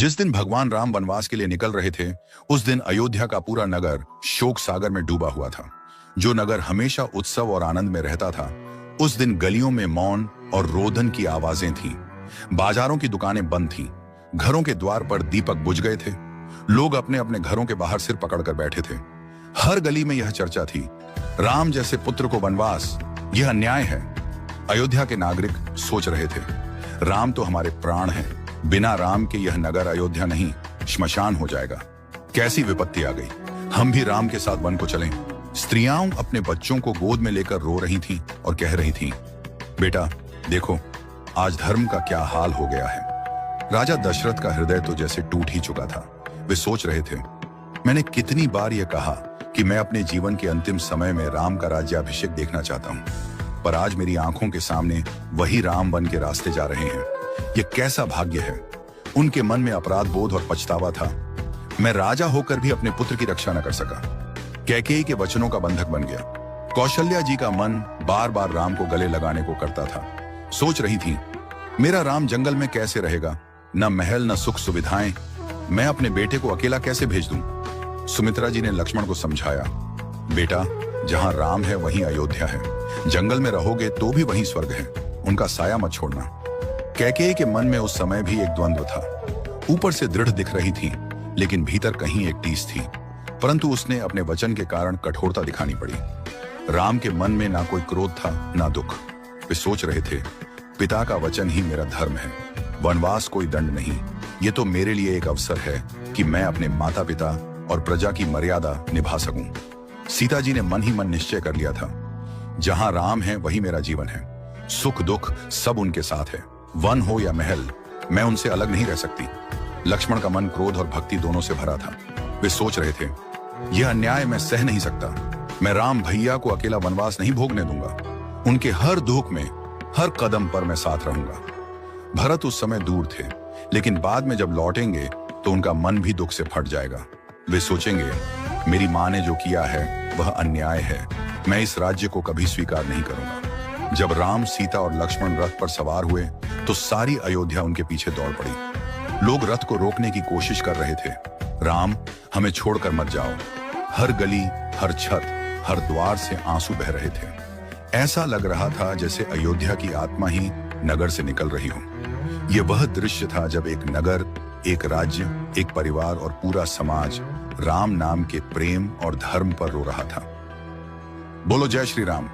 जिस दिन भगवान राम वनवास के लिए निकल रहे थे, उस दिन अयोध्या का पूरा नगर शोक सागर में डूबा हुआ था। जो नगर हमेशा उत्सव और आनंद में रहता था, उस दिन गलियों में मौन और रोदन की आवाजें थीं। बाजारों की दुकानें बंद थीं, घरों के द्वार पर दीपक बुझ गए थे। लोग अपने अपने घरों के बाहर सिर पकड़कर बैठे थे। हर गली में यह चर्चा थी, राम जैसे पुत्र को वनवास, यह अन्याय है। अयोध्या के नागरिक सोच रहे थे, राम तो हमारे प्राण हैं, बिना राम के यह नगर अयोध्या नहीं, श्मशान हो जाएगा। कैसी विपत्ति आ गई, हम भी राम के साथ वन को चलें। स्त्रियां अपने बच्चों को गोद में लेकर रो रही थीं और कह रही थीं, बेटा देखो, आज धर्म का क्या हाल हो गया है। राजा दशरथ का हृदय तो जैसे टूट ही चुका था। वे सोच रहे थे, मैंने कितनी बार यह कहा कि मैं अपने जीवन के अंतिम समय में राम का राज्याभिषेक देखना चाहता हूं, पर आज मेरी आंखों के सामने वही राम वन के रास्ते जा रहे हैं। यह कैसा भाग्य है। उनके मन में अपराध बोध और पछतावा था। मैं राजा होकर भी अपने पुत्र की रक्षा न कर सका। कैकेयी के वचनों का बंधक बन गया। कौशल्या जी का मन बार बार राम को गले लगाने को करता था। सोच रही थी, मेरा राम जंगल में कैसे रहेगा, न महल न सुख सुविधाएं, मैं अपने बेटे को अकेला कैसे भेज दूं। सुमित्रा जी ने लक्ष्मण को समझाया, बेटा जहां राम है वहीं अयोध्या है, जंगल में रहोगे तो भी वहीं स्वर्ग है, उनका साया मत छोड़ना। कैकेयी के मन में उस समय भी एक द्वंद्व था। ऊपर से दृढ़ दिख रही थी, लेकिन भीतर कहीं एक टीस थी। परंतु उसने अपने वचन के कारण कठोरता दिखानी पड़ी। राम के मन में ना कोई क्रोध था ना दुख। वे सोच रहे थे, पिता का वचन ही मेरा धर्म है, वनवास कोई दंड नहीं, ये तो मेरे लिए एक अवसर है कि मैं अपने माता पिता और प्रजा की मर्यादा निभा सकूं। सीता जी ने मन ही मन निश्चय कर लिया था, जहां राम है वही मेरा जीवन है, सुख दुख सब उनके साथ है, वन हो या महल, मैं उनसे अलग नहीं रह सकती। लक्ष्मण का मन क्रोध और भक्ति दोनों से भरा था। वे सोच रहे थे, यह अन्याय मैं सह नहीं सकता। मैं राम भैया को अकेला वनवास नहीं भोगने दूंगा। उनके हर दुख में, हर कदम पर मैं साथ रहूंगा। भरत उस समय दूर थे, लेकिन बाद में जब लौटेंगे तो उनका मन भी दुख से फट जाएगा। वे सोचेंगे, मेरी मां ने जो किया है वह अन्याय है, मैं इस राज्य को कभी स्वीकार नहीं करूंगा। जब राम, सीता और लक्ष्मण रथ पर सवार हुए तो सारी अयोध्या उनके पीछे दौड़ पड़ी। लोग रथ को रोकने की कोशिश कर रहे थे, राम हमें छोड़कर मत जाओ। हर गली, हर छत, हर द्वार से आंसू बह रहे थे। ऐसा लग रहा था जैसे अयोध्या की आत्मा ही नगर से निकल रही हो। यह वह दृश्य था जब एक नगर, एक राज्य, एक परिवार और पूरा समाज राम नाम के प्रेम और धर्म पर रो रहा था। बोलो जय श्री राम।